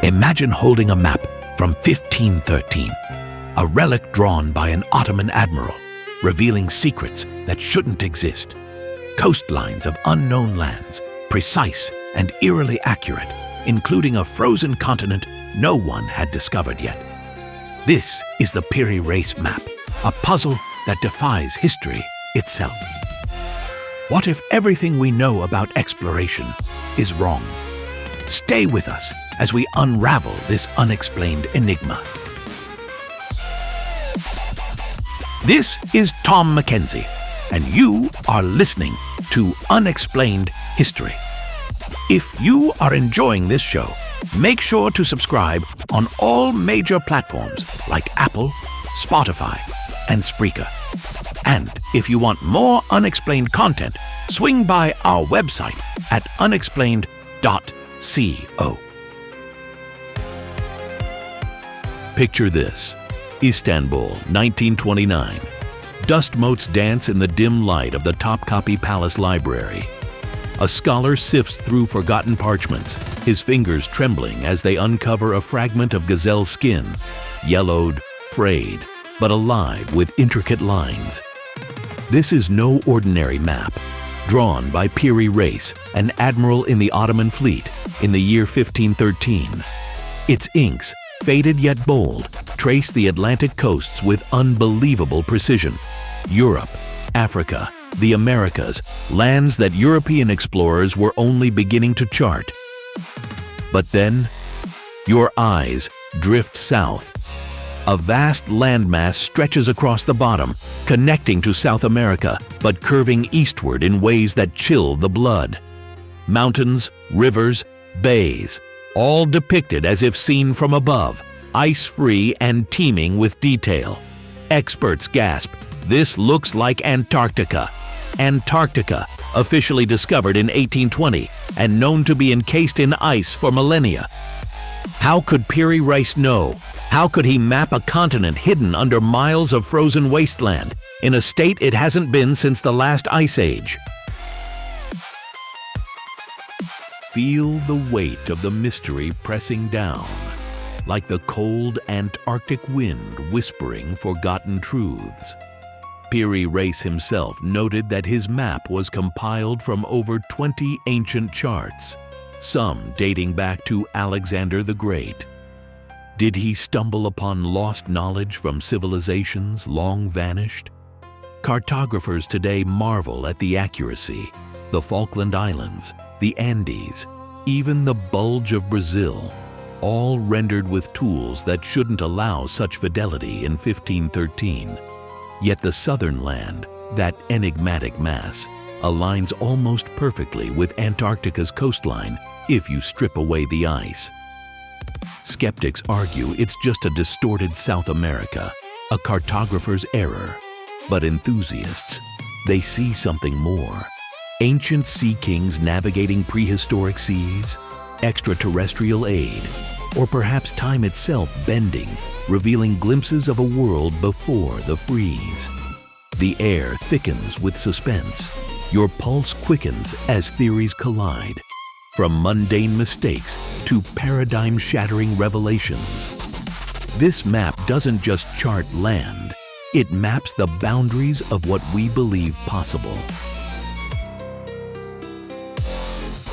Imagine holding a map from 1513, a relic drawn by an Ottoman admiral, revealing secrets that shouldn't exist. Coastlines of unknown lands, precise and eerily accurate, including a frozen continent no one had discovered yet. This is the Piri Reis Map, a puzzle that defies history itself. What if everything we know about exploration is wrong? Stay with us as we unravel this unexplained enigma. This is Tom McKenzie, and you are listening to Unexplained History. If you are enjoying this show, make sure to subscribe on all major platforms like Apple, Spotify, and Spreaker. And if you want more unexplained content, swing by our website at unexplained.co. Picture this: Istanbul, 1929. Dust motes dance in the dim light of the Topkapi Palace Library. A scholar sifts through forgotten parchments, his fingers trembling as they uncover a fragment of gazelle-skin, yellowed, frayed, but alive with intricate lines. This is no ordinary map. Drawn by Piri Reis, an admiral in the Ottoman fleet, in the year 1513. Its inks, faded yet bold, trace the Atlantic coasts with unbelievable precision. Europe, Africa, the Americas, lands that European explorers were only beginning to chart. But then, your eyes drift south. A vast landmass stretches across the bottom, connecting to South America, but curving eastward in ways that chill the blood. Mountains, rivers, bays, all depicted as if seen from above, ice-free and teeming with detail. Experts gasp, "This looks like Antarctica." Antarctica, officially discovered in 1820 and known to be encased in ice for millennia. How could Piri Reis know? How could he map a continent hidden under miles of frozen wasteland, in a state it hasn't been since the last ice age? Feel the weight of the mystery pressing down, like the cold Antarctic wind whispering forgotten truths. Piri Reis himself noted that his map was compiled from over 20 ancient charts, some dating back to Alexander the Great. Did he stumble upon lost knowledge from civilizations long vanished? Cartographers today marvel at the accuracy. The Falkland Islands, the Andes, even the bulge of Brazil, all rendered with tools that shouldn't allow such fidelity in 1513. Yet the southern land, that enigmatic mass, aligns almost perfectly with Antarctica's coastline if you strip away the ice. Skeptics argue it's just a distorted South America, a cartographer's error. But enthusiasts, they see something more. Ancient sea kings navigating prehistoric seas, extraterrestrial aid, or perhaps time itself bending, revealing glimpses of a world before the freeze. The air thickens with suspense. Your pulse quickens as theories collide. From mundane mistakes to paradigm-shattering revelations. This map doesn't just chart land, it maps the boundaries of what we believe possible.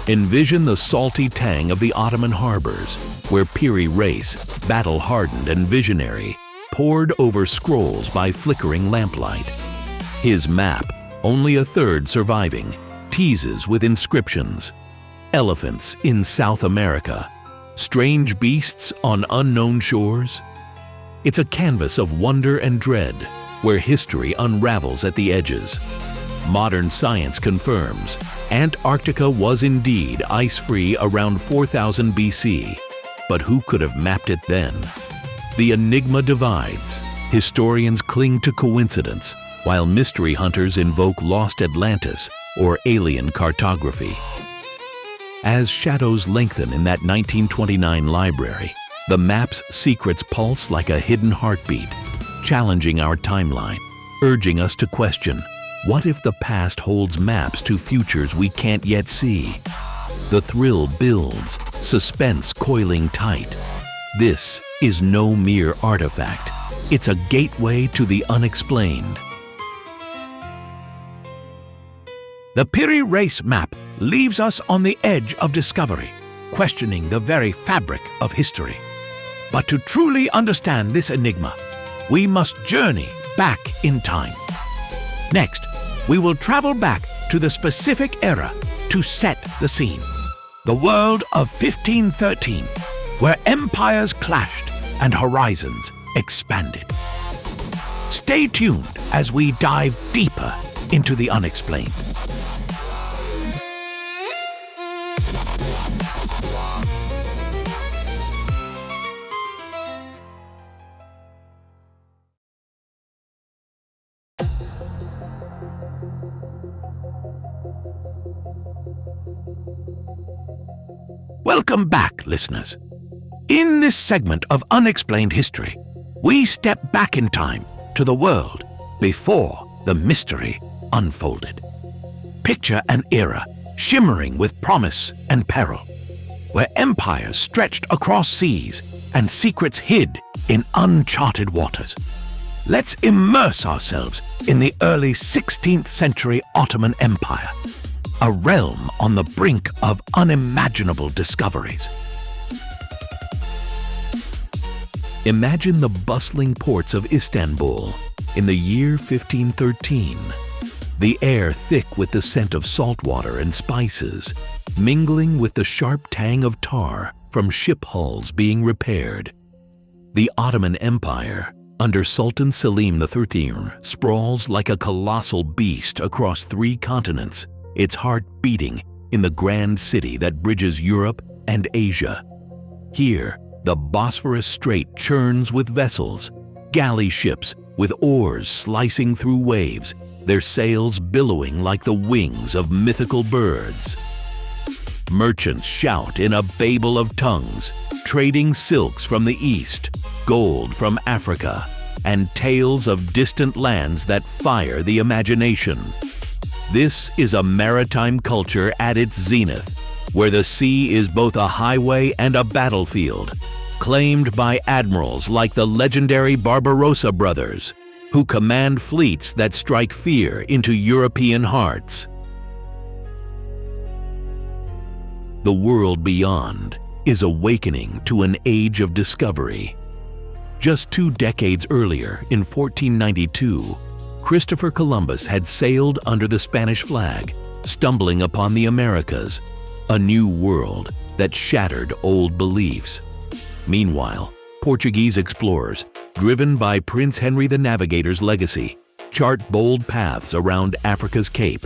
Envision the salty tang of the Ottoman harbors, where Piri Reis, battle-hardened and visionary, pored over scrolls by flickering lamplight. His map, only a third surviving, teases with inscriptions. Elephants in South America, strange beasts on unknown shores. It's a canvas of wonder and dread, where history unravels at the edges. Modern science confirms Antarctica was indeed ice-free around 4000 BC. But who could have mapped it then? The enigma divides. Historians cling to coincidence, while mystery hunters invoke lost Atlantis or alien cartography. As shadows lengthen in that 1929 library, the map's secrets pulse like a hidden heartbeat, challenging our timeline, urging us to question, what if the past holds maps to futures we can't yet see? The thrill builds, suspense coiling tight. This is no mere artifact. It's a gateway to the unexplained. The Piri Reis Map leaves us on the edge of discovery, questioning the very fabric of history. But to truly understand this enigma, we must journey back in time. Next, we will travel back to the specific era to set the scene. The world of 1513, where empires clashed and horizons expanded. Stay tuned as we dive deeper into the unexplained. Welcome back, listeners. In this segment of Unexplained History, we step back in time to the world before the mystery unfolded. Picture an era shimmering with promise and peril, where empires stretched across seas and secrets hid in uncharted waters. Let's immerse ourselves in the early 16th century Ottoman Empire, a realm on the brink of unimaginable discoveries. Imagine the bustling ports of Istanbul in the year 1513. The air thick with the scent of salt water and spices, mingling with the sharp tang of tar from ship hulls being repaired. The Ottoman Empire, under Sultan Selim XIII, sprawls like a colossal beast across 3 continents, its heart beating in the grand city that bridges Europe and Asia. Here, the Bosphorus Strait churns with vessels, galley ships with oars slicing through waves, their sails billowing like the wings of mythical birds. Merchants shout in a babel of tongues, trading silks from the east, gold from Africa, and tales of distant lands that fire the imagination. This is a maritime culture at its zenith, where the sea is both a highway and a battlefield, claimed by admirals like the legendary Barbarossa brothers, who command fleets that strike fear into European hearts. The world beyond is awakening to an age of discovery. Just 2 decades earlier, in 1492, Christopher Columbus had sailed under the Spanish flag, stumbling upon the Americas, a new world that shattered old beliefs. Meanwhile, Portuguese explorers, driven by Prince Henry the Navigator's legacy, chart bold paths around Africa's Cape.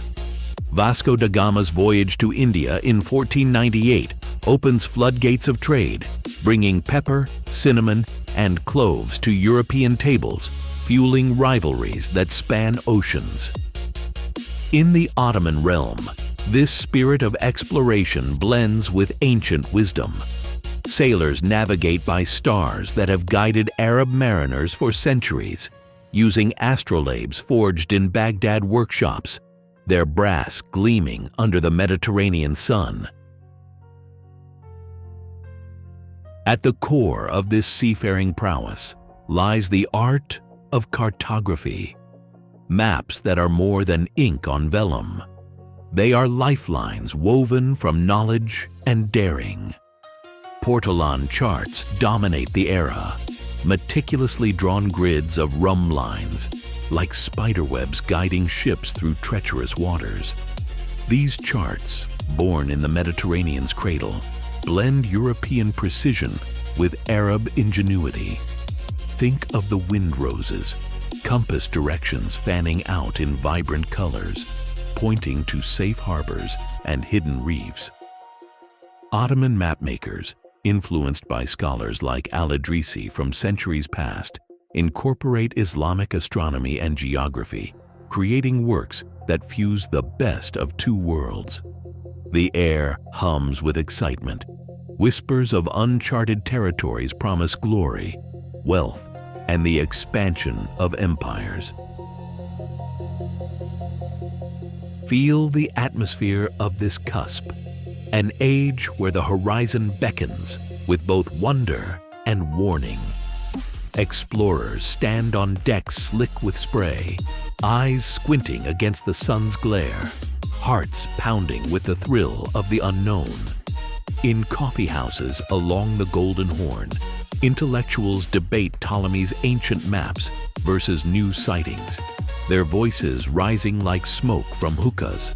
Vasco da Gama's voyage to India in 1498 opens floodgates of trade, bringing pepper, cinnamon, and cloves to European tables, fueling rivalries that span oceans. In the Ottoman realm, this spirit of exploration blends with ancient wisdom. Sailors navigate by stars that have guided Arab mariners for centuries, using astrolabes forged in Baghdad workshops, their brass gleaming under the Mediterranean sun. At the core of this seafaring prowess lies the art of cartography, maps that are more than ink on vellum. They are lifelines woven from knowledge and daring. Portolan charts dominate the era, meticulously drawn grids of rum lines, like spiderwebs guiding ships through treacherous waters. These charts, born in the Mediterranean's cradle, blend European precision with Arab ingenuity. Think of the wind roses, compass directions fanning out in vibrant colors, pointing to safe harbors and hidden reefs. Ottoman mapmakers, influenced by scholars like Al-Idrisi from centuries past, incorporate Islamic astronomy and geography, creating works that fuse the best of 2 worlds. The air hums with excitement. Whispers of uncharted territories promise glory, wealth, and the expansion of empires. Feel the atmosphere of this cusp. an age where the horizon beckons with both wonder and warning. Explorers stand on decks slick with spray, eyes squinting against the sun's glare, hearts pounding with the thrill of the unknown. In coffee houses along the Golden Horn, intellectuals debate Ptolemy's ancient maps versus new sightings, their voices rising like smoke from hookahs.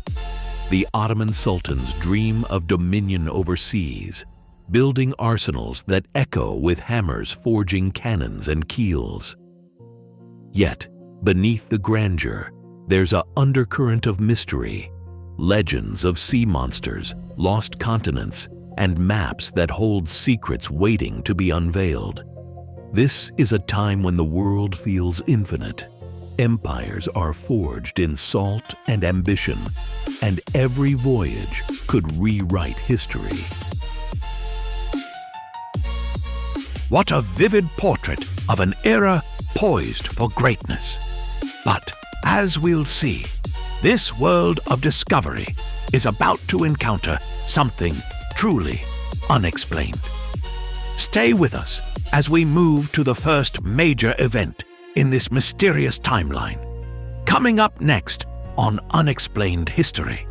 The Ottoman sultans dream of dominion overseas, building arsenals that echo with hammers forging cannons and keels. Yet, beneath the grandeur, there's an undercurrent of mystery, legends of sea monsters, lost continents, and maps that hold secrets waiting to be unveiled. This is a time when the world feels infinite. Empires are forged in salt and ambition, and every voyage could rewrite history. What a vivid portrait of an era poised for greatness. But, as we'll see, this world of discovery is about to encounter something truly unexplained. Stay with us as we move to the first major event in this mysterious timeline. Coming up next on Unexplained History.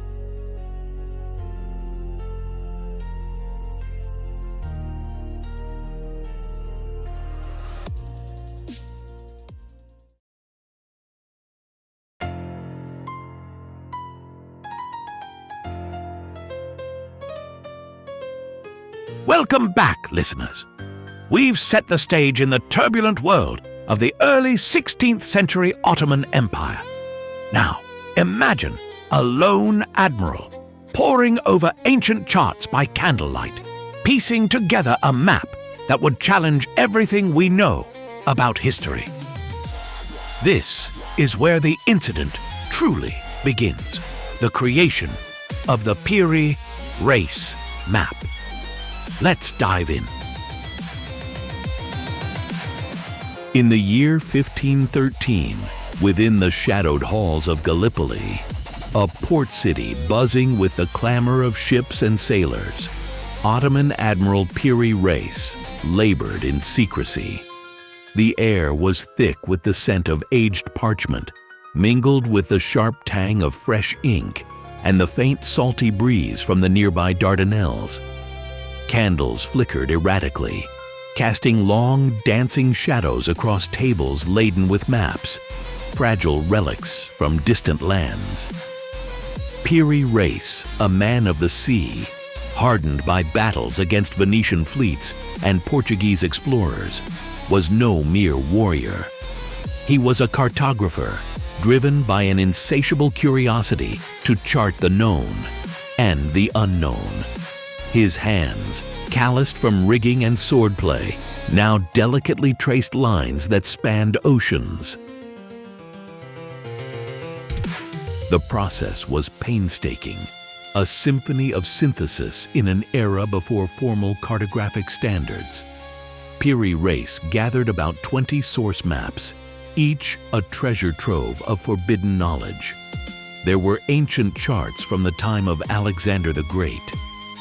Welcome back, listeners. We've set the stage in the turbulent world of the early 16th century Ottoman Empire. Now, imagine a lone admiral poring over ancient charts by candlelight, piecing together a map that would challenge everything we know about history. This is where the incident truly begins, the creation of the Piri Reis Map. Let's dive in. In the year 1513, within the shadowed halls of Gallipoli, a port city buzzing with the clamor of ships and sailors, Ottoman Admiral Piri Reis labored in secrecy. The air was thick with the scent of aged parchment, mingled with the sharp tang of fresh ink and the faint salty breeze from the nearby Dardanelles. Candles flickered erratically, casting long, dancing shadows across tables laden with maps, fragile relics from distant lands. Piri Reis, a man of the sea, hardened by battles against Venetian fleets and Portuguese explorers, was no mere warrior. He was a cartographer, driven by an insatiable curiosity to chart the known and the unknown. His hands, calloused from rigging and swordplay, now delicately traced lines that spanned oceans. The process was painstaking, a symphony of synthesis in an era before formal cartographic standards. Piri Reis gathered about 20 source maps, each a treasure trove of forbidden knowledge. There were ancient charts from the time of Alexander the Great,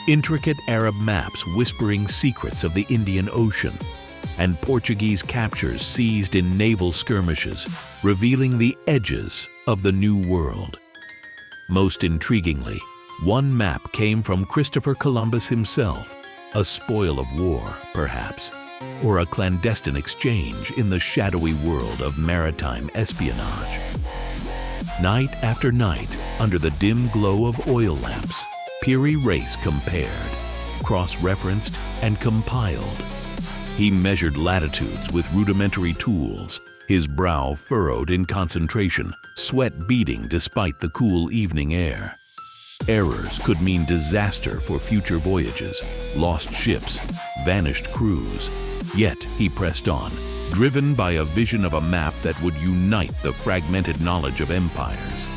intricate Arab maps whispering secrets of the Indian Ocean, and Portuguese captures seized in naval skirmishes, revealing the edges of the New World. Most intriguingly, one map came from Christopher Columbus himself, a spoil of war, perhaps, or a clandestine exchange in the shadowy world of maritime espionage. Night after night, under the dim glow of oil lamps, Piri Reis compared, cross-referenced, and compiled. He measured latitudes with rudimentary tools, his brow furrowed in concentration, sweat beading despite the cool evening air. Errors could mean disaster for future voyages, lost ships, vanished crews. Yet he pressed on, driven by a vision of a map that would unite the fragmented knowledge of empires.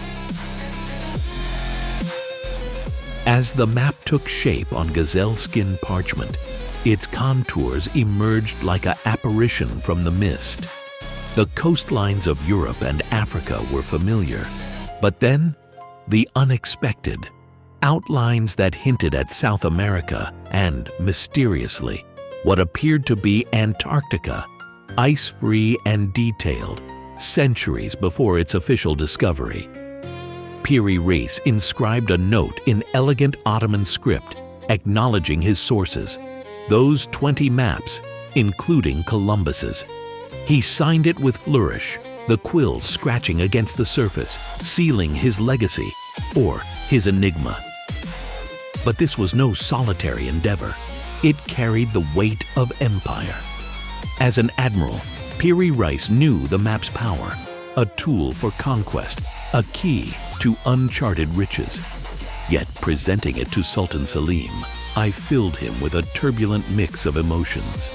As the map took shape on gazelle-skin parchment, its contours emerged like an apparition from the mist. The coastlines of Europe and Africa were familiar, but then the unexpected. outlines that hinted at South America and, mysteriously, what appeared to be Antarctica, ice-free and detailed, centuries before its official discovery. Piri Reis inscribed a note in elegant Ottoman script acknowledging his sources, those 20 maps, including Columbus's. He signed it with flourish, the quill scratching against the surface, sealing his legacy, or his enigma. But this was no solitary endeavor. It carried the weight of empire. As an admiral, Piri Reis knew the map's power, a tool for conquest, a key to uncharted riches. Yet presenting it to Sultan Selim, I filled him with a turbulent mix of emotions.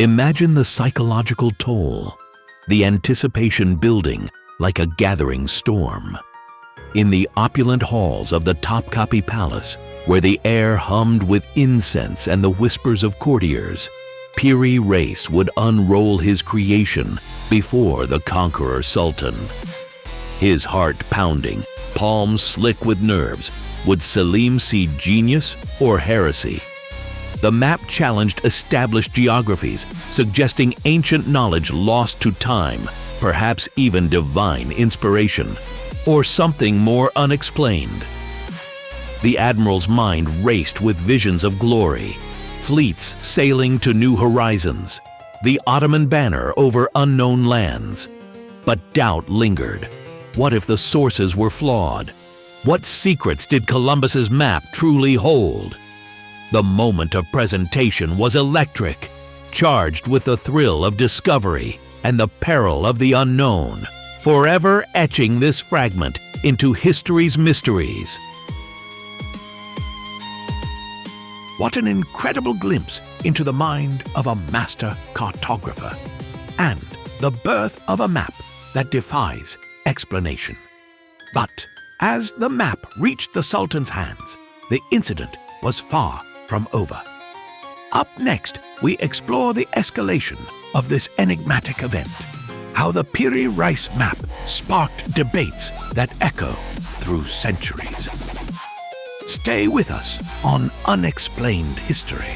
Imagine the psychological toll, the anticipation building like a gathering storm. In the opulent halls of the Topkapi Palace, where the air hummed with incense and the whispers of courtiers, Piri Reis would unroll his creation before the conqueror sultan. His heart pounding, palms slick with nerves, would Selim see genius or heresy? The map challenged established geographies, suggesting ancient knowledge lost to time, perhaps even divine inspiration, or something more unexplained. The admiral's mind raced with visions of glory, fleets sailing to new horizons, the Ottoman banner over unknown lands. But doubt lingered. What if the sources were flawed? What secrets did Columbus's map truly hold? The moment of presentation was electric, charged with the thrill of discovery and the peril of the unknown, forever etching this fragment into history's mysteries. What an incredible glimpse into the mind of a master cartographer and the birth of a map that defies explanation. But as the map reached the Sultan's hands, the incident was far from over. Up next, we explore the escalation of this enigmatic event, how the Piri Reis Map sparked debates that echo through centuries. Stay with us on Unexplained History.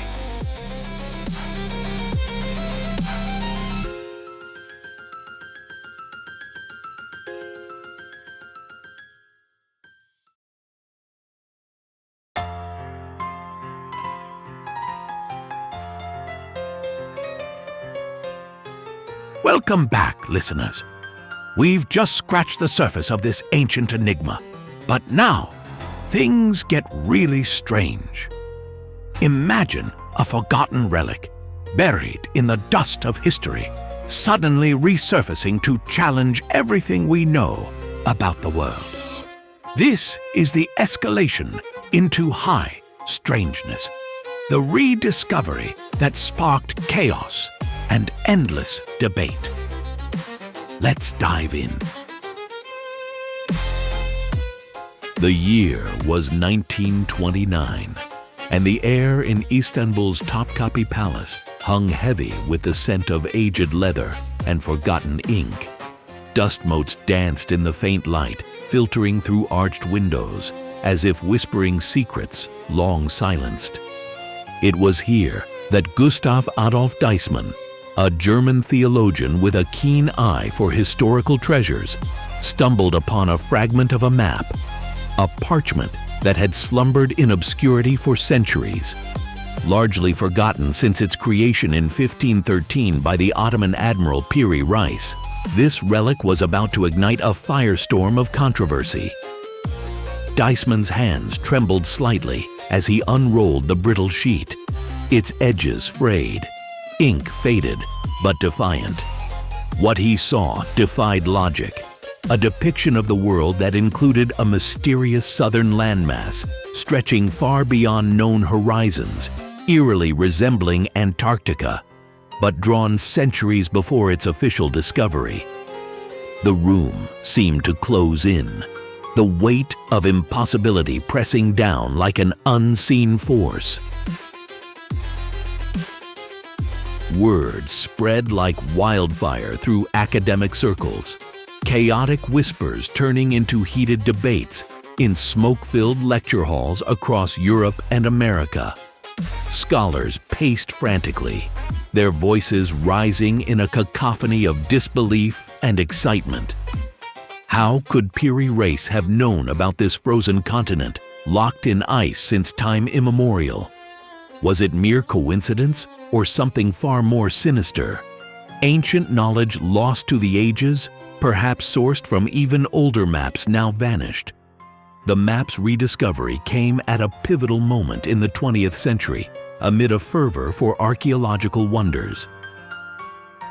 Welcome back, listeners. We've just scratched the surface of this ancient enigma, but now things get really strange. Imagine a forgotten relic, buried in the dust of history, suddenly resurfacing to challenge everything we know about the world. This is the escalation into high strangeness, the rediscovery that sparked chaos and endless debate. Let's dive in. The year was 1929, and the air in Istanbul's Topkapi Palace hung heavy with the scent of aged leather and forgotten ink. Dust motes danced in the faint light, filtering through arched windows, as if whispering secrets long silenced. It was here that Gustav Adolf Deismann, a German theologian with a keen eye for historical treasures, stumbled upon a fragment of a map, a parchment that had slumbered in obscurity for centuries. Largely forgotten since its creation in 1513 by the Ottoman Admiral Piri Reis, this relic was about to ignite a firestorm of controversy. Deismann's hands trembled slightly as he unrolled the brittle sheet. Its edges frayed, ink faded, but defiant. What he saw defied logic, a depiction of the world that included a mysterious southern landmass stretching far beyond known horizons, eerily resembling Antarctica, but drawn centuries before its official discovery. The room seemed to close in, the weight of impossibility pressing down like an unseen force. Word spread like wildfire through academic circles. chaotic whispers turning into heated debates in smoke-filled lecture halls across Europe and America. Scholars paced frantically, their voices rising in a cacophony of disbelief and excitement. How could Piri Reis have known about this frozen continent, locked in ice since time immemorial? Was it mere coincidence or something far more sinister? Ancient knowledge lost to the ages, perhaps sourced from even older maps now vanished. The map's rediscovery came at a pivotal moment in the 20th century, amid a fervor for archaeological wonders.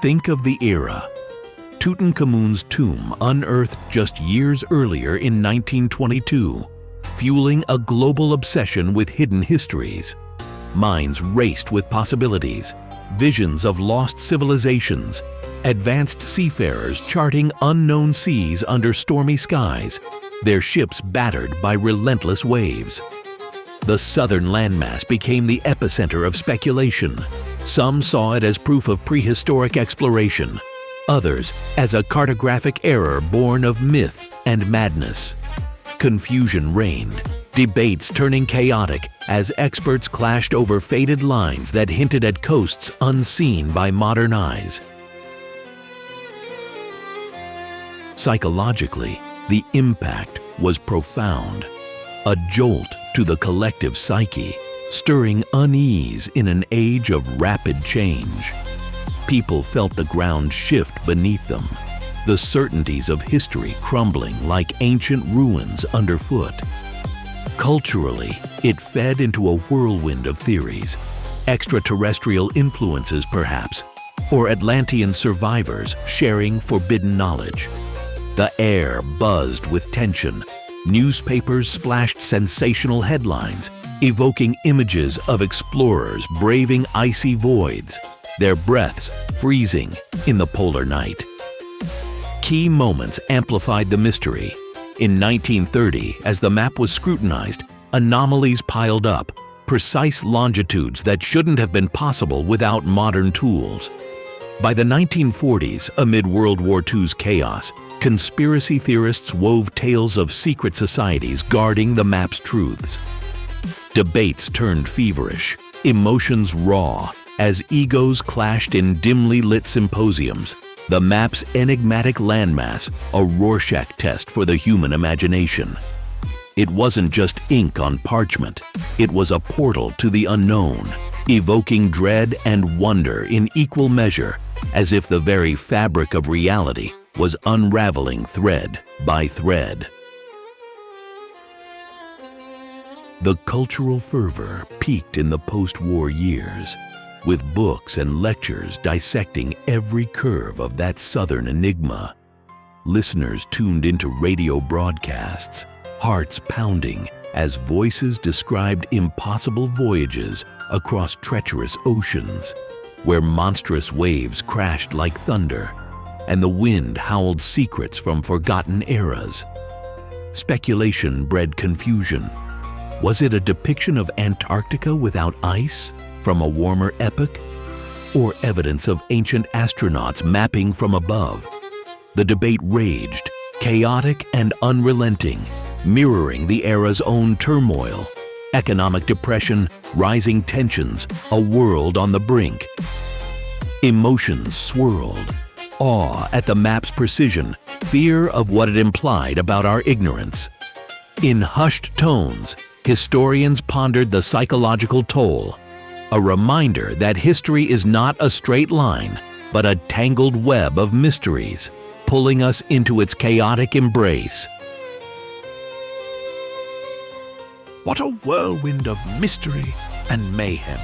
Think of the era. Tutankhamun's tomb unearthed just years earlier in 1922, fueling a global obsession with hidden histories. Minds raced with possibilities, visions of lost civilizations, advanced seafarers charting unknown seas under stormy skies, their ships battered by relentless waves. The southern landmass became the epicenter of speculation. Some saw it as proof of prehistoric exploration, others as a cartographic error born of myth and madness. Confusion reigned, debates turning chaotic as experts clashed over faded lines that hinted at coasts unseen by modern eyes. Psychologically, the impact was profound, a jolt to the collective psyche, stirring unease in an age of rapid change. People felt the ground shift beneath them, the certainties of history crumbling like ancient ruins underfoot. Culturally, it fed into a whirlwind of theories, extraterrestrial influences perhaps, or Atlantean survivors sharing forbidden knowledge. The air buzzed with tension. Newspapers splashed sensational headlines, evoking images of explorers braving icy voids, their breaths freezing in the polar night. Key moments amplified the mystery. In 1930, as the map was scrutinized, anomalies piled up, precise longitudes that shouldn't have been possible without modern tools. By the 1940s, amid World War II's chaos, conspiracy theorists wove tales of secret societies guarding the map's truths. Debates turned feverish, emotions raw, as egos clashed in dimly lit symposiums. The map's enigmatic landmass, a Rorschach test for the human imagination. It wasn't just ink on parchment, it was a portal to the unknown, evoking dread and wonder in equal measure, as if the very fabric of reality was unraveling thread by thread. The cultural fervor peaked in the post-war years, with books and lectures dissecting every curve of that southern enigma. Listeners tuned into radio broadcasts, hearts pounding as voices described impossible voyages across treacherous oceans, where monstrous waves crashed like thunder, and the wind howled secrets from forgotten eras. Speculation bred confusion. Was it a depiction of Antarctica without ice from a warmer epoch? Or evidence of ancient astronauts mapping from above? The debate raged, chaotic and unrelenting, mirroring the era's own turmoil. Economic depression, rising tensions, a world on the brink. Emotions swirled. Awe at the map's precision, fear of what it implied about our ignorance. In hushed tones, historians pondered the psychological toll, a reminder that history is not a straight line, but a tangled web of mysteries, pulling us into its chaotic embrace. What a whirlwind of mystery and mayhem.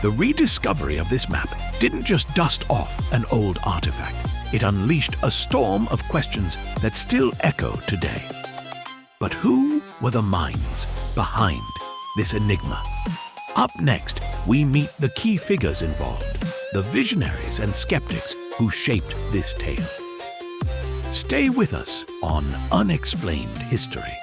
The rediscovery of this map didn't just dust off an old artifact, it unleashed a storm of questions that still echo today. But who were the minds behind this enigma? Up next, we meet the key figures involved, the visionaries and skeptics who shaped this tale. Stay with us on Unexplained History.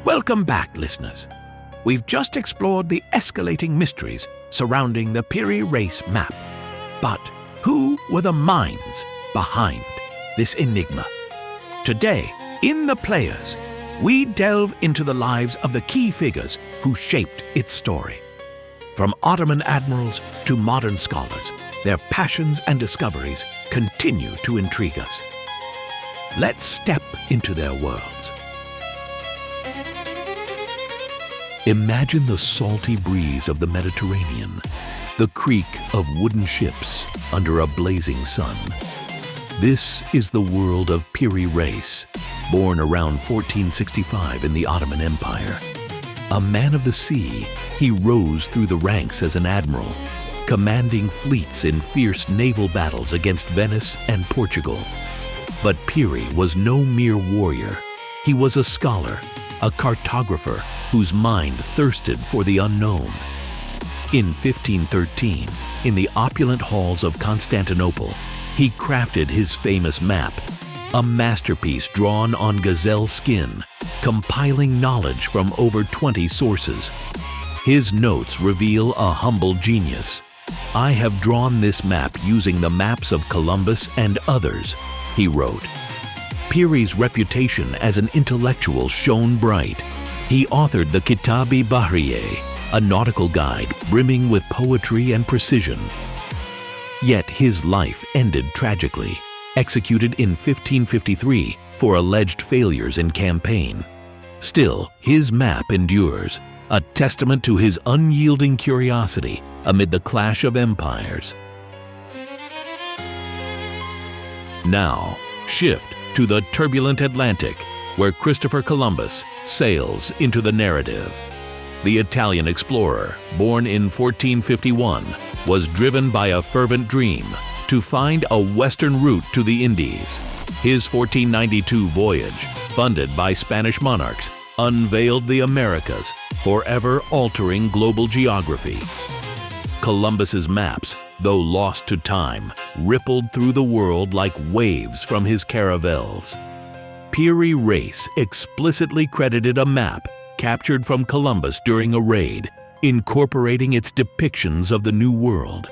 Welcome back, listeners. We've just explored the escalating mysteries surrounding the Piri Reis Map. But who were the minds behind this enigma? Today, in The Players, we delve into the lives of the key figures who shaped its story. From Ottoman admirals to modern scholars, their passions and discoveries continue to intrigue us. Let's step into their worlds. Imagine the salty breeze of the Mediterranean, the creak of wooden ships under a blazing sun. This is the world of Piri Reis, born around 1465 in the Ottoman Empire. A man of the sea, he rose through the ranks as an admiral, commanding fleets in fierce naval battles against Venice and Portugal. But Piri was no mere warrior. He was a scholar, a cartographer whose mind thirsted for the unknown. In 1513, in the opulent halls of Constantinople, he crafted his famous map, a masterpiece drawn on gazelle-skin, compiling knowledge from over 20 sources. His notes reveal a humble genius. "I have drawn this map using the maps of Columbus and others," he wrote. Piri's reputation as an intellectual shone bright. He authored the Kitabi Bahriye, a nautical guide brimming with poetry and precision. Yet his life ended tragically, executed in 1553 for alleged failures in campaign. Still, his map endures, a testament to his unyielding curiosity amid the clash of empires. Now, shift to the turbulent Atlantic, where Christopher Columbus sails into the narrative. The Italian explorer, born in 1451, was driven by a fervent dream to find a western route to the Indies. His 1492 voyage, funded by Spanish monarchs, unveiled the Americas, forever altering global geography. Columbus's maps, though lost to time, rippled through the world like waves from his caravels. Piri Reis explicitly credited a map captured from Columbus during a raid, incorporating its depictions of the New World.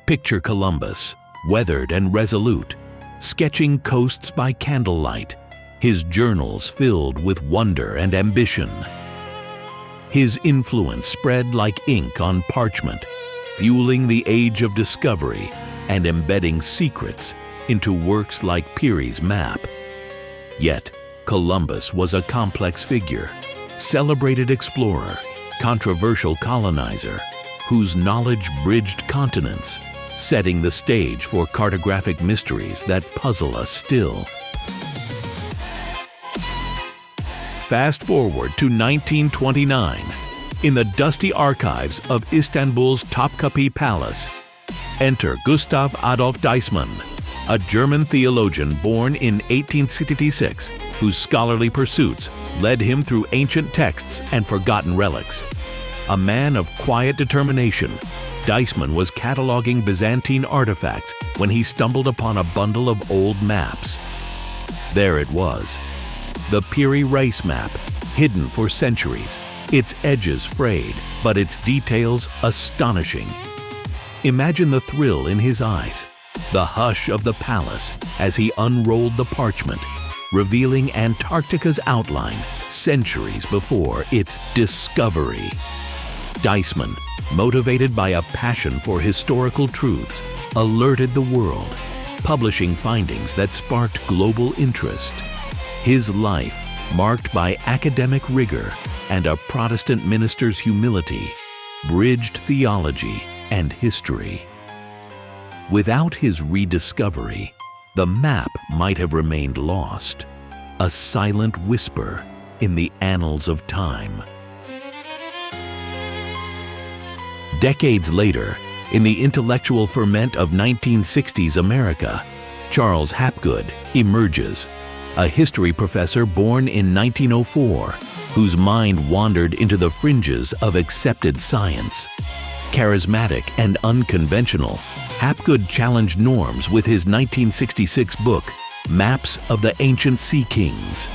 Picture Columbus, weathered and resolute, sketching coasts by candlelight, his journals filled with wonder and ambition. His influence spread like ink on parchment, fueling the age of discovery and embedding secrets into works like Piri's map. Yet, Columbus was a complex figure, celebrated explorer, controversial colonizer, whose knowledge bridged continents, setting the stage for cartographic mysteries that puzzle us still. Fast forward to 1929. In the dusty archives of Istanbul's Topkapi Palace, enter Gustav Adolf Deissmann, a German theologian born in 1866, whose scholarly pursuits led him through ancient texts and forgotten relics. A man of quiet determination, Deissmann was cataloging Byzantine artifacts when he stumbled upon a bundle of old maps. There it was, the Piri Reis Map, hidden for centuries, its edges frayed, but its details astonishing. Imagine the thrill in his eyes, the hush of the palace as he unrolled the parchment, revealing Antarctica's outline centuries before its discovery. Deissmann, motivated by a passion for historical truths, alerted the world, publishing findings that sparked global interest. His life, marked by academic rigor and a Protestant minister's humility, bridged theology and history. Without his rediscovery, the map might have remained lost, a silent whisper in the annals of time. Decades later, in the intellectual ferment of 1960s America, Charles Hapgood emerges, a history professor born in 1904, whose mind wandered into the fringes of accepted science. Charismatic and unconventional, Hapgood challenged norms with his 1966 book, Maps of the Ancient Sea Kings.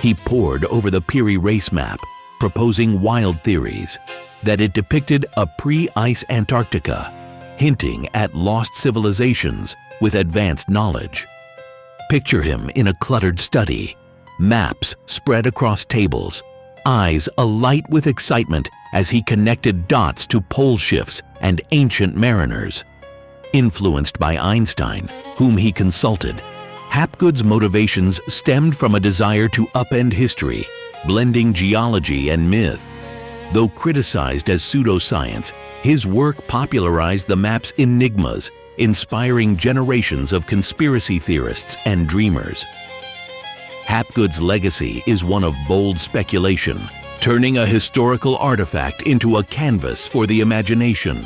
He pored over the Piri Reis Map, proposing wild theories that it depicted a pre-ice Antarctica, hinting at lost civilizations with advanced knowledge. Picture him in a cluttered study, maps spread across tables, eyes alight with excitement as he connected dots to pole shifts and ancient mariners. Influenced by Einstein, whom he consulted, Hapgood's motivations stemmed from a desire to upend history, blending geology and myth. Though criticized as pseudoscience, his work popularized the map's enigmas, inspiring generations of conspiracy theorists and dreamers. Hapgood's legacy is one of bold speculation, turning a historical artifact into a canvas for the imagination.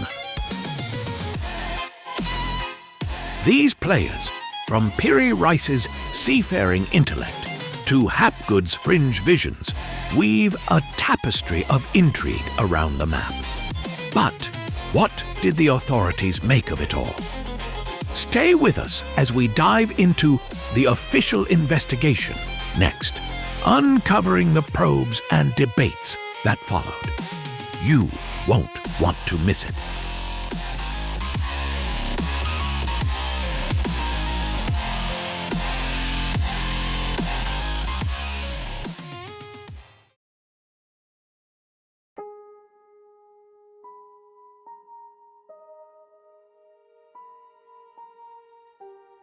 These players, from Piri Reis's seafaring intellect to Hapgood's fringe visions, weave a tapestry of intrigue around the map. But what did the authorities make of it all? Stay with us as we dive into the official investigation next, uncovering the probes and debates that followed. You won't want to miss it.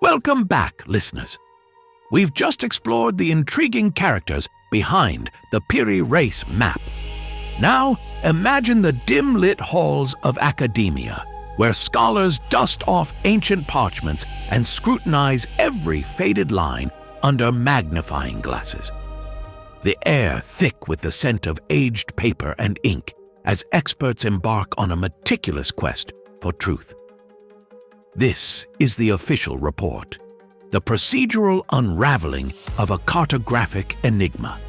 Welcome back, listeners. We've just explored the intriguing characters behind the Piri Reis Map. Now, imagine the dim-lit halls of academia, where scholars dust off ancient parchments and scrutinize every faded line under magnifying glasses. The air thick with the scent of aged paper and ink as experts embark on a meticulous quest for truth. This is the official report, the procedural unraveling of a cartographic enigma.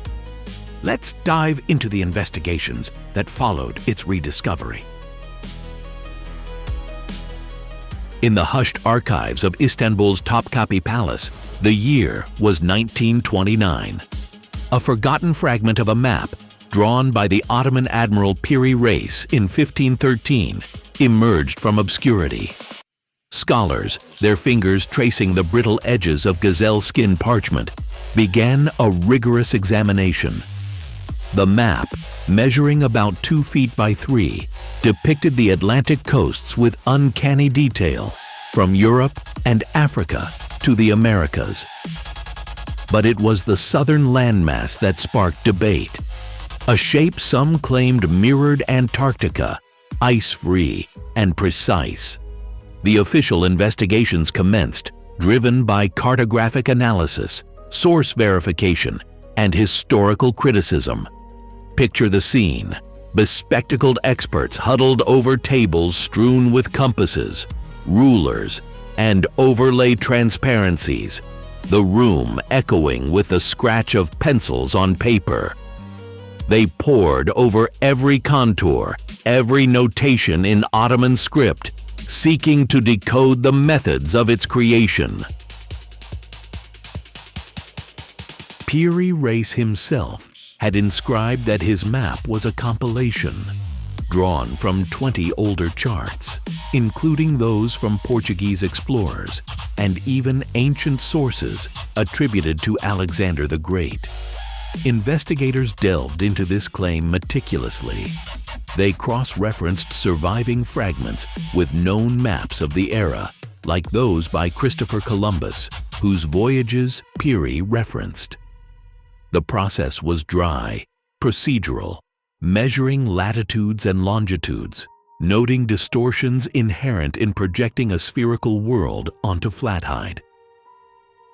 Let's dive into the investigations that followed its rediscovery. In the hushed archives of Istanbul's Topkapi Palace, the year was 1929. A forgotten fragment of a map drawn by the Ottoman Admiral Piri Reis in 1513 emerged from obscurity. Scholars, their fingers tracing the brittle edges of gazelle-skin parchment, began a rigorous examination. The map, measuring about 2 feet by 3, depicted the Atlantic coasts with uncanny detail, from Europe and Africa to the Americas. But it was the southern landmass that sparked debate. A shape some claimed mirrored Antarctica, ice-free and precise. The official investigations commenced, driven by cartographic analysis, source verification, and historical criticism. Picture the scene: bespectacled experts huddled over tables strewn with compasses, rulers, and overlay transparencies, the room echoing with the scratch of pencils on paper. They pored over every contour, every notation in Ottoman script, seeking to decode the methods of its creation. Piri Reis himself had inscribed that his map was a compilation, drawn from 20 older charts, including those from Portuguese explorers and even ancient sources attributed to Alexander the Great. Investigators delved into this claim meticulously. They cross-referenced surviving fragments with known maps of the era, like those by Christopher Columbus, whose voyages Piri referenced. The process was dry, procedural, measuring latitudes and longitudes, noting distortions inherent in projecting a spherical world onto flathide.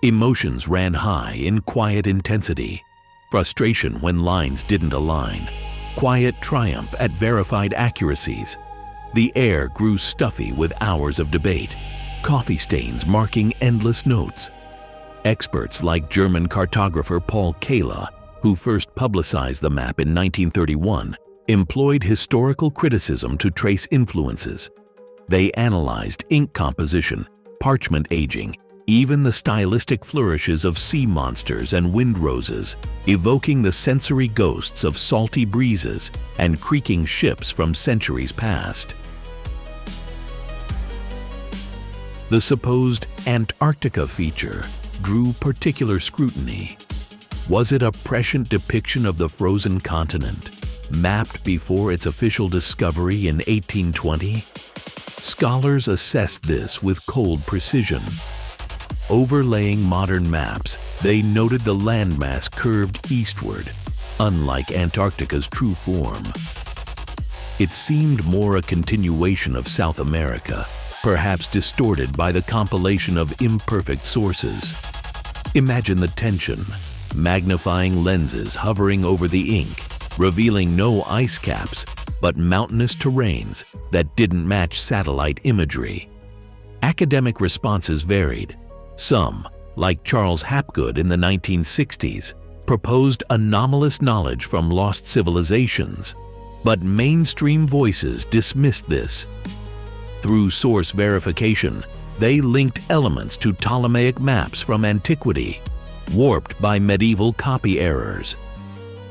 Emotions ran high in quiet intensity, frustration when lines didn't align, quiet triumph at verified accuracies. The air grew stuffy with hours of debate, coffee stains marking endless notes. Experts like German cartographer Paul Kala, who first publicized the map in 1931, employed historical criticism to trace influences. They analyzed ink composition, parchment aging, even the stylistic flourishes of sea monsters and wind roses, evoking the sensory ghosts of salty breezes and creaking ships from centuries past. The supposed Antarctica feature drew particular scrutiny. Was it a prescient depiction of the frozen continent, mapped before its official discovery in 1820? Scholars assessed this with cold precision. Overlaying modern maps, they noted the landmass curved eastward, unlike Antarctica's true form. It seemed more a continuation of South America, perhaps distorted by the compilation of imperfect sources. Imagine the tension, magnifying lenses hovering over the ink, revealing no ice caps, but mountainous terrains that didn't match satellite imagery. Academic responses varied. Some, like Charles Hapgood in the 1960s, proposed anomalous knowledge from lost civilizations, but mainstream voices dismissed this. Through source verification, they linked elements to Ptolemaic maps from antiquity, warped by medieval copy errors.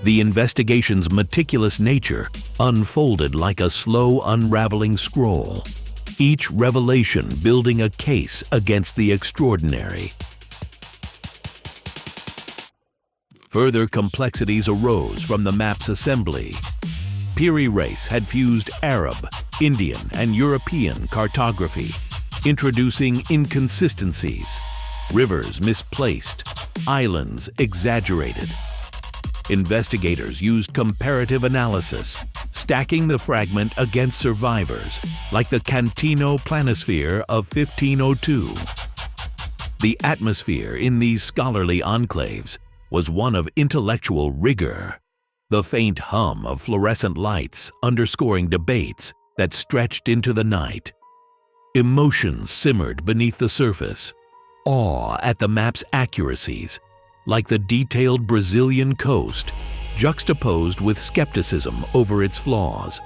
The investigation's meticulous nature unfolded like a slow unraveling scroll, each revelation building a case against the extraordinary. Further complexities arose from the map's assembly. Piri Reis had fused Arab, Indian, and European cartography, introducing inconsistencies, rivers misplaced, islands exaggerated. Investigators used comparative analysis, stacking the fragment against survivors, like the Cantino planisphere of 1502. The atmosphere in these scholarly enclaves was one of intellectual rigor, the faint hum of fluorescent lights underscoring debates that stretched into the night. Emotions simmered beneath the surface, awe at the map's accuracies, like the detailed Brazilian coast, juxtaposed with skepticism over its flaws.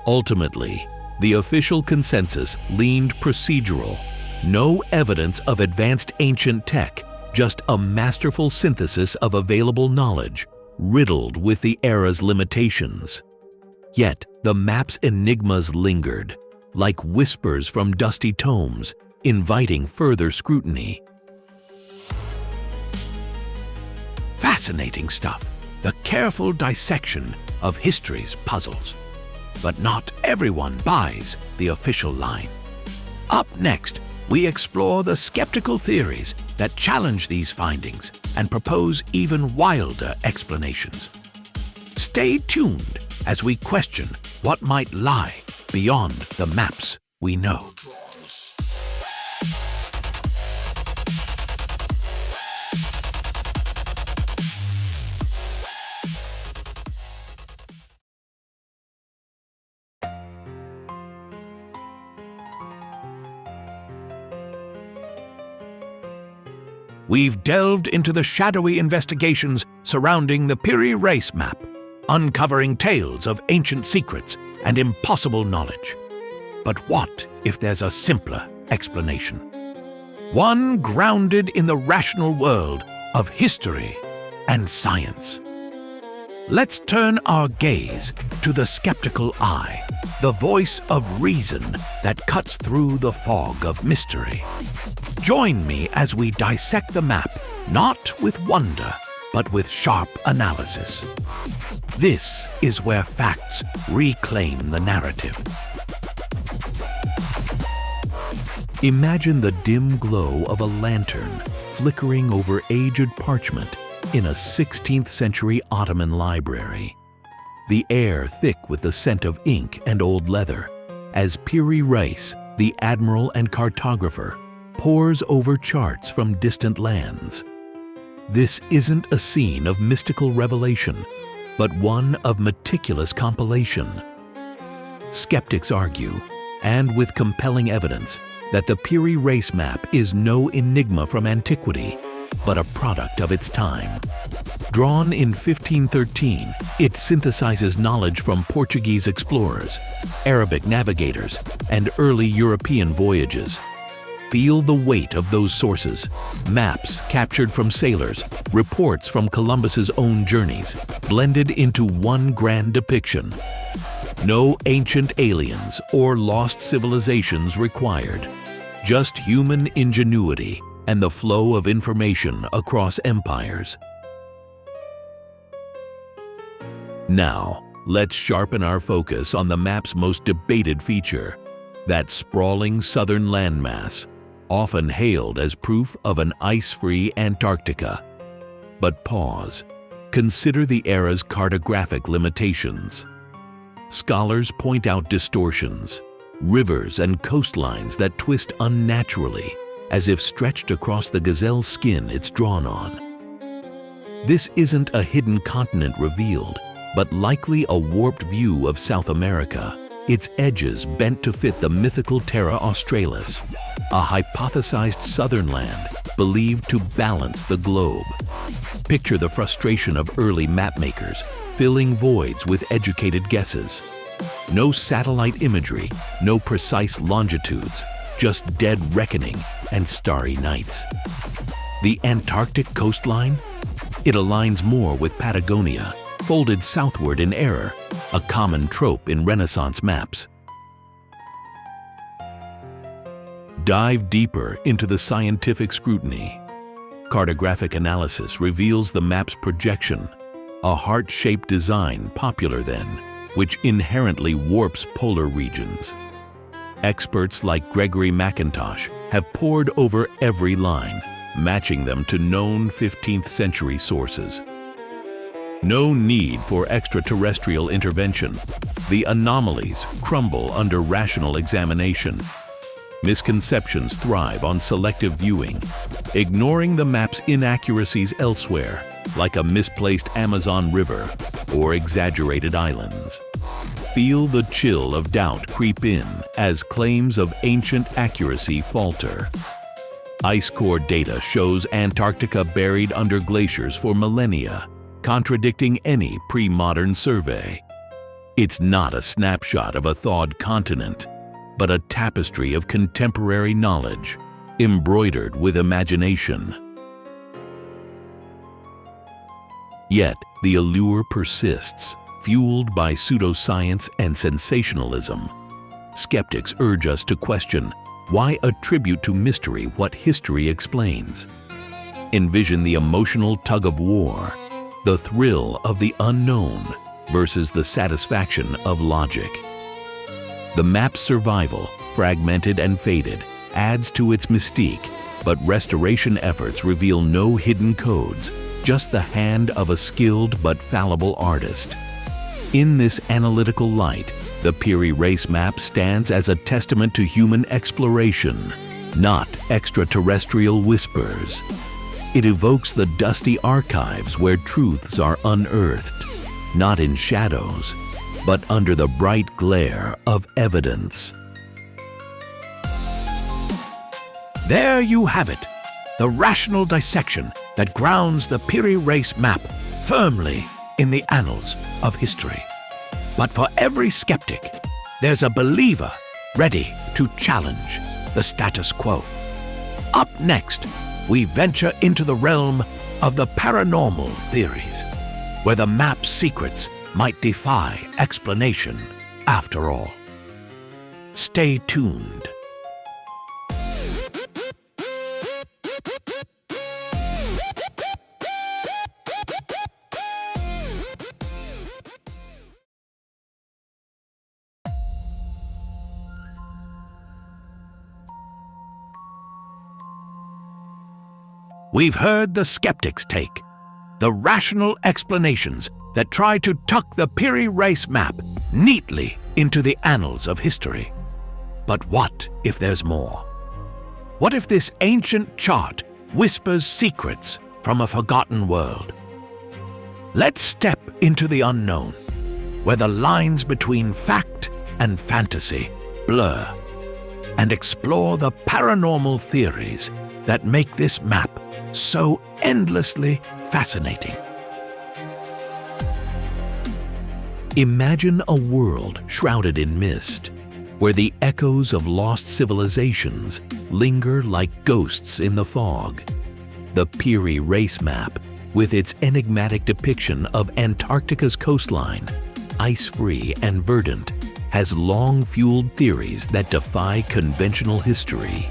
Ultimately, the official consensus leaned procedural. No evidence of advanced ancient tech, just a masterful synthesis of available knowledge, riddled with the era's limitations. Yet, the map's enigmas lingered, like whispers from dusty tomes, inviting further scrutiny. Fascinating stuff, the careful dissection of history's puzzles. But not everyone buys the official line. Up next, we explore the skeptical theories that challenge these findings and propose even wilder explanations. Stay tuned as we question what might lie beyond the maps we know. We've delved into the shadowy investigations surrounding the Piri Reis Map, uncovering tales of ancient secrets and impossible knowledge. But what if there's a simpler explanation? One grounded in the rational world of history and science. Let's turn our gaze to the skeptical eye, the voice of reason that cuts through the fog of mystery. Join me as we dissect the map, not with wonder, but with sharp analysis. This is where facts reclaim the narrative. Imagine the dim glow of a lantern flickering over aged parchment in a 16th century Ottoman library. The air thick with the scent of ink and old leather, as Piri Reis, the admiral and cartographer, pores over charts from distant lands. This isn't a scene of mystical revelation, but one of meticulous compilation. Skeptics argue, and with compelling evidence, that the Piri Reis Map is no enigma from antiquity, but a product of its time. Drawn in 1513, it synthesizes knowledge from Portuguese explorers, Arabic navigators, and early European voyages. Feel the weight of those sources. Maps captured from sailors, reports from Columbus's own journeys, blended into one grand depiction. No ancient aliens or lost civilizations required. Just human ingenuity and the flow of information across empires. Now, let's sharpen our focus on the map's most debated feature, that sprawling southern landmass, often hailed as proof of an ice-free Antarctica. But pause. Consider the era's cartographic limitations. Scholars point out distortions, rivers and coastlines that twist unnaturally, as if stretched across the gazelle-skin it's drawn on. This isn't a hidden continent revealed, but likely a warped view of South America, its edges bent to fit the mythical Terra Australis, a hypothesized southern land believed to balance the globe. Picture the frustration of early mapmakers, filling voids with educated guesses. No satellite imagery, no precise longitudes, just dead reckoning and starry nights. The Antarctic coastline? It aligns more with Patagonia, folded southward in error, a common trope in Renaissance maps. Dive deeper into the scientific scrutiny. Cartographic analysis reveals the map's projection, a heart-shaped design popular then, which inherently warps polar regions. Experts like Gregory McIntosh have pored over every line, matching them to known 15th century sources. No need for extraterrestrial intervention. The anomalies crumble under rational examination. Misconceptions thrive on selective viewing, ignoring the map's inaccuracies elsewhere, like a misplaced Amazon river or exaggerated islands. Feel the chill of doubt creep in as claims of ancient accuracy falter. Ice core data shows Antarctica buried under glaciers for millennia, contradicting any pre-modern survey. It's not a snapshot of a thawed continent, but a tapestry of contemporary knowledge, embroidered with imagination. Yet, the allure persists, fueled by pseudoscience and sensationalism. Skeptics urge us to question, why attribute to mystery what history explains? Envision the emotional tug-of-war, the thrill of the unknown versus the satisfaction of logic. The map's survival, fragmented and faded, adds to its mystique, but restoration efforts reveal no hidden codes, just the hand of a skilled but fallible artist. In this analytical light, the Piri Reis Map stands as a testament to human exploration, not extraterrestrial whispers. It evokes the dusty archives where truths are unearthed, not in shadows, but under the bright glare of evidence. There you have it, the rational dissection that grounds the Piri Reis Map firmly in the annals of history. But for every skeptic, there's a believer ready to challenge the status quo. Up next, we venture into the realm of the paranormal theories, where the map's secrets might defy explanation after all. Stay tuned. We've heard the skeptics' take, the rational explanations that try to tuck the Piri Reis Map neatly into the annals of history. But what if there's more? What if this ancient chart whispers secrets from a forgotten world? Let's step into the unknown, where the lines between fact and fantasy blur, and explore the paranormal theories that make this map so endlessly fascinating. Imagine a world shrouded in mist, where the echoes of lost civilizations linger like ghosts in the fog. The Piri Reis Map, with its enigmatic depiction of Antarctica's coastline, ice-free and verdant, has long fueled theories that defy conventional history.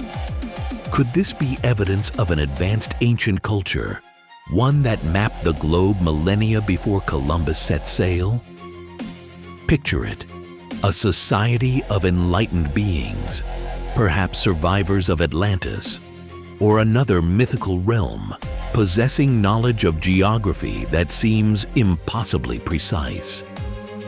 Could this be evidence of an advanced ancient culture, one that mapped the globe millennia before Columbus set sail? Picture it, a society of enlightened beings, perhaps survivors of Atlantis, or another mythical realm, possessing knowledge of geography that seems impossibly precise.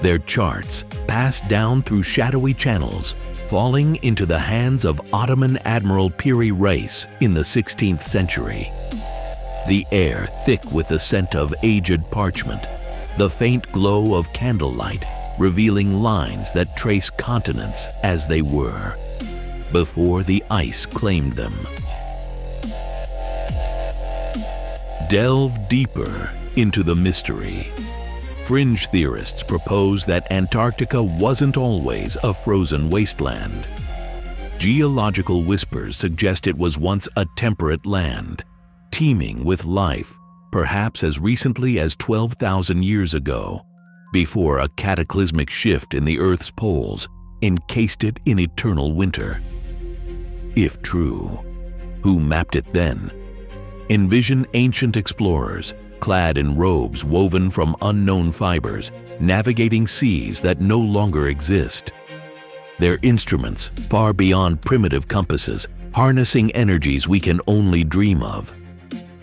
Their charts passed down through shadowy channels, falling into the hands of Ottoman Admiral Piri Reis in the 16th century. The air thick with the scent of aged parchment, the faint glow of candlelight revealing lines that trace continents as they were, before the ice claimed them. Delve deeper into the mystery. Fringe theorists propose that Antarctica wasn't always a frozen wasteland. Geological whispers suggest it was once a temperate land, teeming with life, perhaps as recently as 12,000 years ago, before a cataclysmic shift in the Earth's poles encased it in eternal winter. If true, who mapped it then? Envision ancient explorers, clad in robes woven from unknown fibers, navigating seas that no longer exist. Their instruments, far beyond primitive compasses, harnessing energies we can only dream of.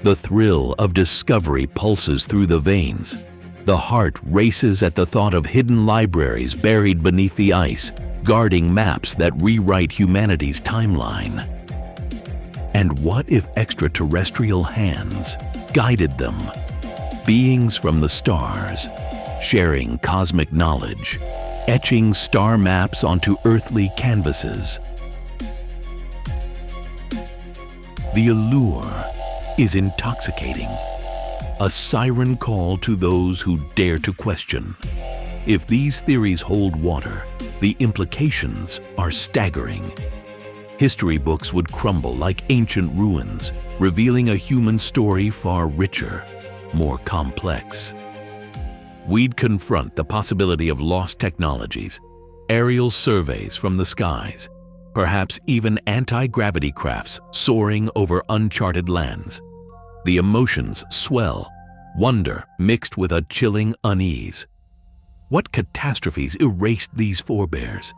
The thrill of discovery pulses through the veins. The heart races at the thought of hidden libraries buried beneath the ice, guarding maps that rewrite humanity's timeline. And what if extraterrestrial hands guided them? Beings from the stars, sharing cosmic knowledge, etching star maps onto earthly canvases. The allure is intoxicating, a siren call to those who dare to question. If these theories hold water, the implications are staggering. History books would crumble like ancient ruins, revealing a human story far richer, more complex. We'd confront the possibility of lost technologies, aerial surveys from the skies, perhaps even anti-gravity crafts soaring over uncharted lands. The emotions swell, wonder mixed with a chilling unease. What catastrophes erased these forebears?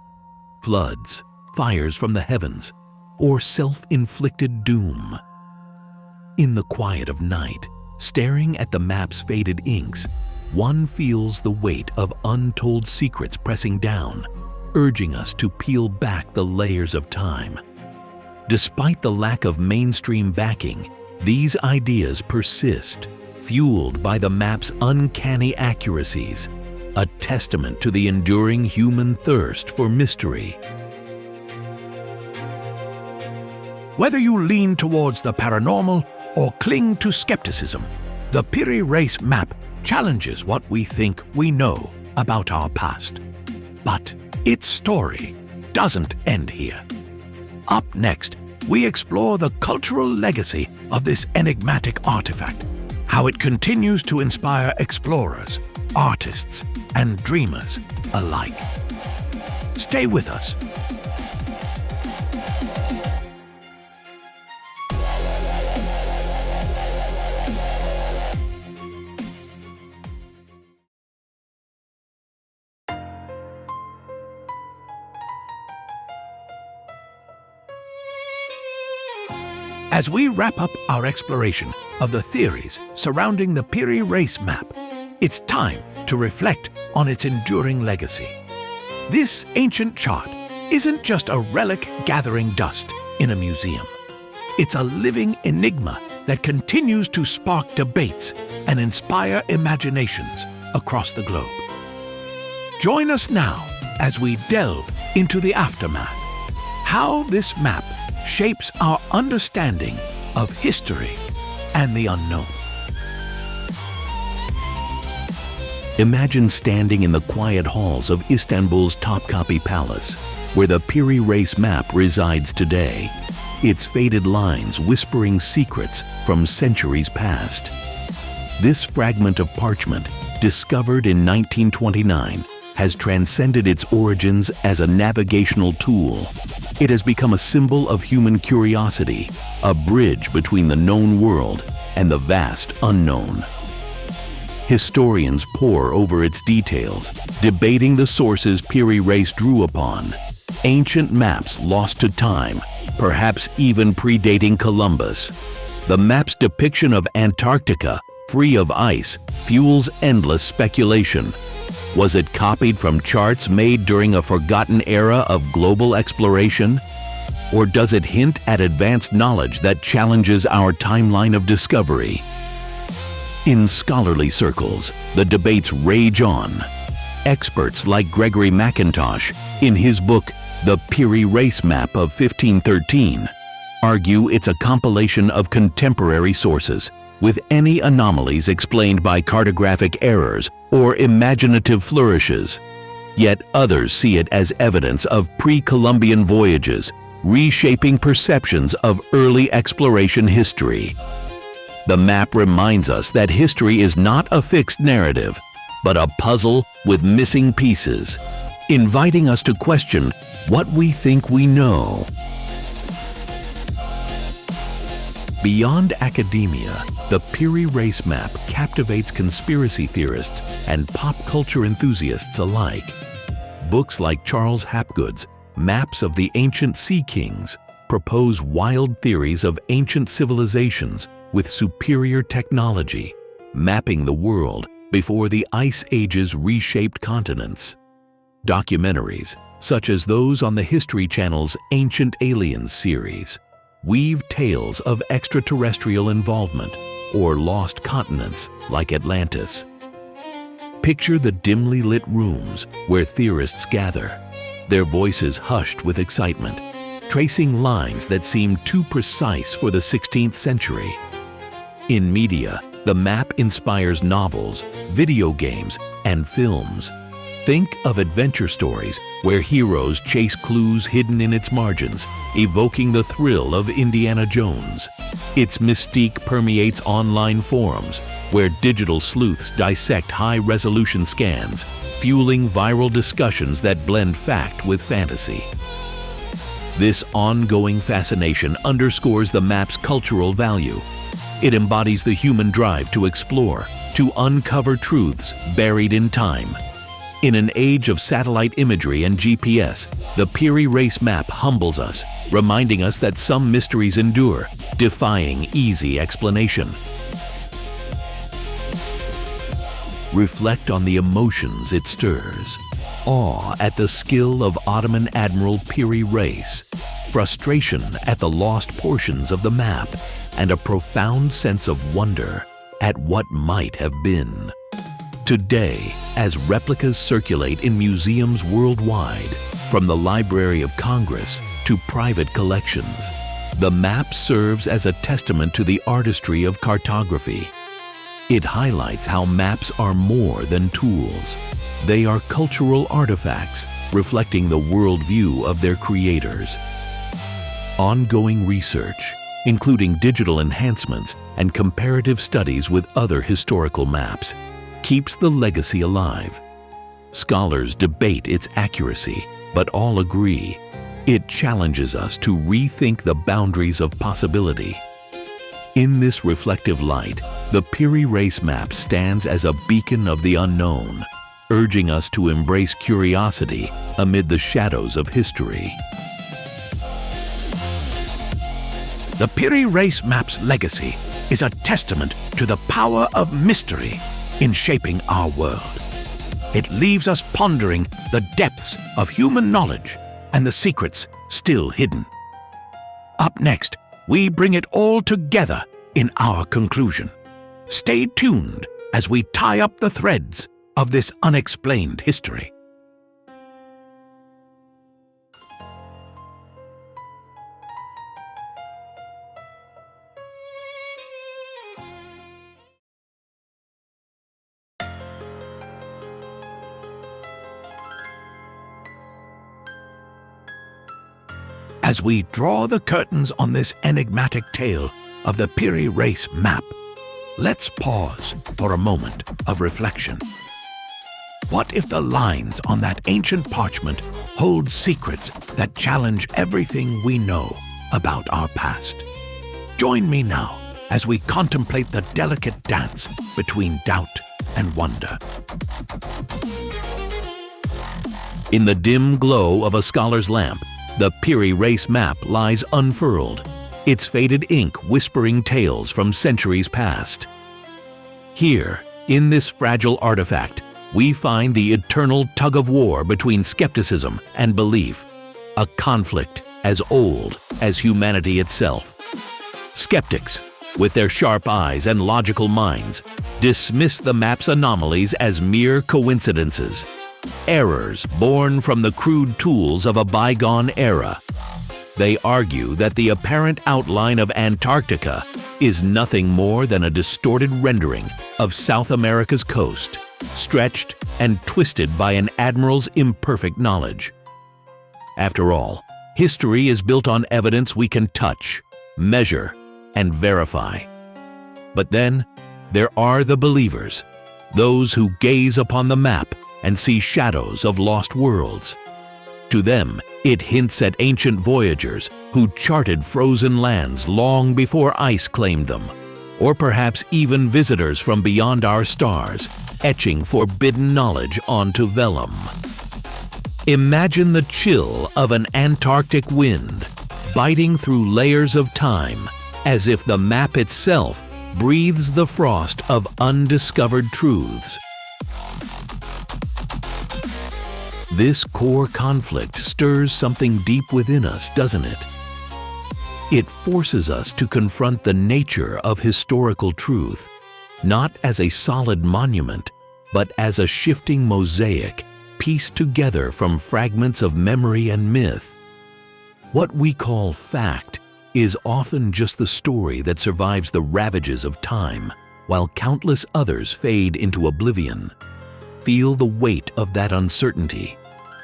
Floods, fires from the heavens, or self-inflicted doom? In the quiet of night, staring at the map's faded inks, one feels the weight of untold secrets pressing down, urging us to peel back the layers of time. Despite the lack of mainstream backing, these ideas persist, fueled by the map's uncanny accuracies, a testament to the enduring human thirst for mystery. Whether you lean towards the paranormal or cling to skepticism, the Piri Reis Map challenges what we think we know about our past. But its story doesn't end here. Up next, we explore the cultural legacy of this enigmatic artifact, how it continues to inspire explorers, artists, and dreamers alike. Stay with us. As we wrap up our exploration of the theories surrounding the Piri Reis Map, it's time to reflect on its enduring legacy. This ancient chart isn't just a relic gathering dust in a museum. It's a living enigma that continues to spark debates and inspire imaginations across the globe. Join us now as we delve into the aftermath, how this map shapes our understanding of history and the unknown. Imagine standing in the quiet halls of Istanbul's Topkapi Palace, where the Piri Reis Map resides today, its faded lines whispering secrets from centuries past. This fragment of parchment, discovered in 1929, has transcended its origins as a navigational tool. It has become a symbol of human curiosity, a bridge between the known world and the vast unknown. Historians pore over its details, debating the sources Piri Reis drew upon. Ancient maps lost to time, perhaps even predating Columbus. The map's depiction of Antarctica, free of ice, fuels endless speculation. Was it copied from charts made during a forgotten era of global exploration? Or does it hint at advanced knowledge that challenges our timeline of discovery? In scholarly circles, the debates rage on. Experts like Gregory McIntosh, in his book The Piri Reis Map of 1513, argue it's a compilation of contemporary sources, with any anomalies explained by cartographic errors or imaginative flourishes. Yet others see it as evidence of pre-Columbian voyages, reshaping perceptions of early exploration history. The map reminds us that history is not a fixed narrative, but a puzzle with missing pieces, inviting us to question what we think we know. Beyond academia, the Piri Reis Map captivates conspiracy theorists and pop culture enthusiasts alike. Books like Charles Hapgood's Maps of the Ancient Sea Kings propose wild theories of ancient civilizations with superior technology, mapping the world before the Ice Age's reshaped continents. Documentaries, such as those on the History Channel's Ancient Aliens series, weave tales of extraterrestrial involvement or lost continents like Atlantis. Picture the dimly lit rooms where theorists gather, their voices hushed with excitement, tracing lines that seem too precise for the 16th century. In media, the map inspires novels, video games, and films. Think of adventure stories where heroes chase clues hidden in its margins, evoking the thrill of Indiana Jones. Its mystique permeates online forums, where digital sleuths dissect high-resolution scans, fueling viral discussions that blend fact with fantasy. This ongoing fascination underscores the map's cultural value. It embodies the human drive to explore, to uncover truths buried in time. In an age of satellite imagery and GPS, the Piri Reis Map humbles us, reminding us that some mysteries endure, defying easy explanation. Reflect on the emotions it stirs. Awe at the skill of Ottoman Admiral Piri Reis, frustration at the lost portions of the map, and a profound sense of wonder at what might have been. Today, as replicas circulate in museums worldwide, from the Library of Congress to private collections, the map serves as a testament to the artistry of cartography. It highlights how maps are more than tools. They are cultural artifacts reflecting the worldview of their creators. Ongoing research, including digital enhancements and comparative studies with other historical maps, keeps the legacy alive. Scholars debate its accuracy, but all agree it challenges us to rethink the boundaries of possibility. In this reflective light, the Piri Reis Map stands as a beacon of the unknown, urging us to embrace curiosity amid the shadows of history. The Piri Reis Map's legacy is a testament to the power of mystery in shaping our world. It leaves us pondering the depths of human knowledge and the secrets still hidden. Up next, we bring it all together in our conclusion. Stay tuned as we tie up the threads of this unexplained history. As we draw the curtains on this enigmatic tale of the Piri Reis Map, let's pause for a moment of reflection. What if the lines on that ancient parchment hold secrets that challenge everything we know about our past? Join me now as we contemplate the delicate dance between doubt and wonder. In the dim glow of a scholar's lamp, the Piri Reis Map lies unfurled, its faded ink whispering tales from centuries past. Here, in this fragile artifact, we find the eternal tug-of-war between skepticism and belief, a conflict as old as humanity itself. Skeptics, with their sharp eyes and logical minds, dismiss the map's anomalies as mere coincidences, errors born from the crude tools of a bygone era. They argue that the apparent outline of Antarctica is nothing more than a distorted rendering of South America's coast, stretched and twisted by an admiral's imperfect knowledge. After all, history is built on evidence we can touch, measure, and verify. But then, there are the believers, those who gaze upon the map and see shadows of lost worlds. To them, it hints at ancient voyagers who charted frozen lands long before ice claimed them, or perhaps even visitors from beyond our stars, etching forbidden knowledge onto vellum. Imagine the chill of an Antarctic wind, biting through layers of time, as if the map itself breathes the frost of undiscovered truths. This core conflict stirs something deep within us, doesn't it? It forces us to confront the nature of historical truth, not as a solid monument, but as a shifting mosaic pieced together from fragments of memory and myth. What we call fact is often just the story that survives the ravages of time, while countless others fade into oblivion. Feel the weight of that uncertainty,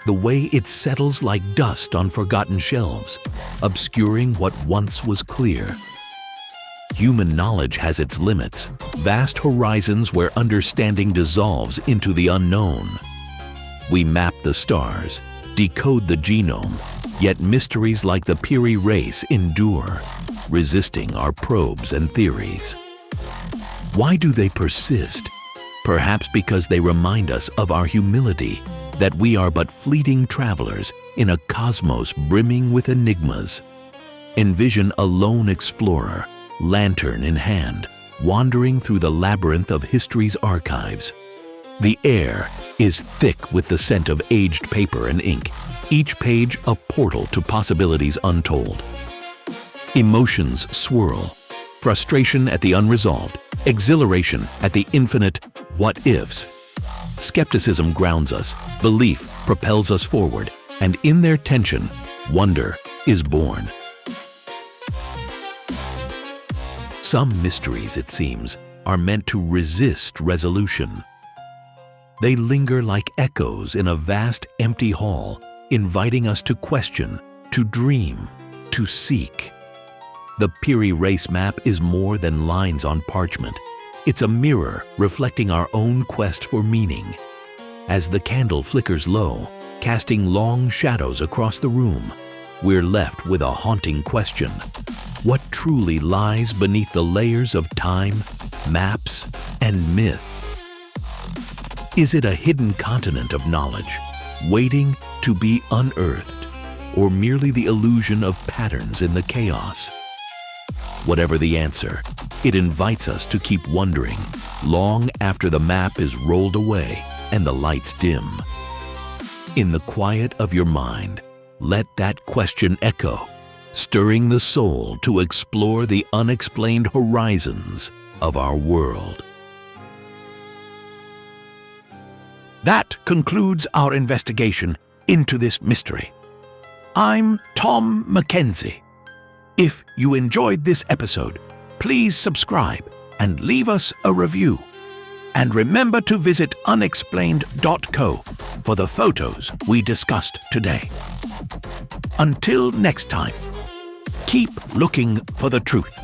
the way it settles like dust on forgotten shelves, obscuring what once was clear. Human knowledge has its limits, vast horizons where understanding dissolves into the unknown. We map the stars, decode the genome, yet mysteries like the Piri Reis endure, resisting our probes and theories. Why do they persist? Perhaps because they remind us of our humility, that we are but fleeting travelers in a cosmos brimming with enigmas. Envision a lone explorer, lantern in hand, wandering through the labyrinth of history's archives. The air is thick with the scent of aged paper and ink, each page a portal to possibilities untold. Emotions swirl, frustration at the unresolved, exhilaration at the infinite what-ifs. Skepticism grounds us, belief propels us forward, and in their tension, wonder is born. Some mysteries, it seems, are meant to resist resolution. They linger like echoes in a vast empty hall, inviting us to question, to dream, to seek. The Piri Reis Map is more than lines on parchment. It's a mirror reflecting our own quest for meaning. As the candle flickers low, casting long shadows across the room, we're left with a haunting question. What truly lies beneath the layers of time, maps, and myth? Is it a hidden continent of knowledge, waiting to be unearthed, or merely the illusion of patterns in the chaos? Whatever the answer, it invites us to keep wondering long after the map is rolled away and the lights dim. In the quiet of your mind, let that question echo, stirring the soul to explore the unexplained horizons of our world. That concludes our investigation into this mystery. I'm Tom McKenzie. If you enjoyed this episode, please subscribe and leave us a review. And remember to visit unexplained.co for the photos we discussed today. Until next time, keep looking for the truth.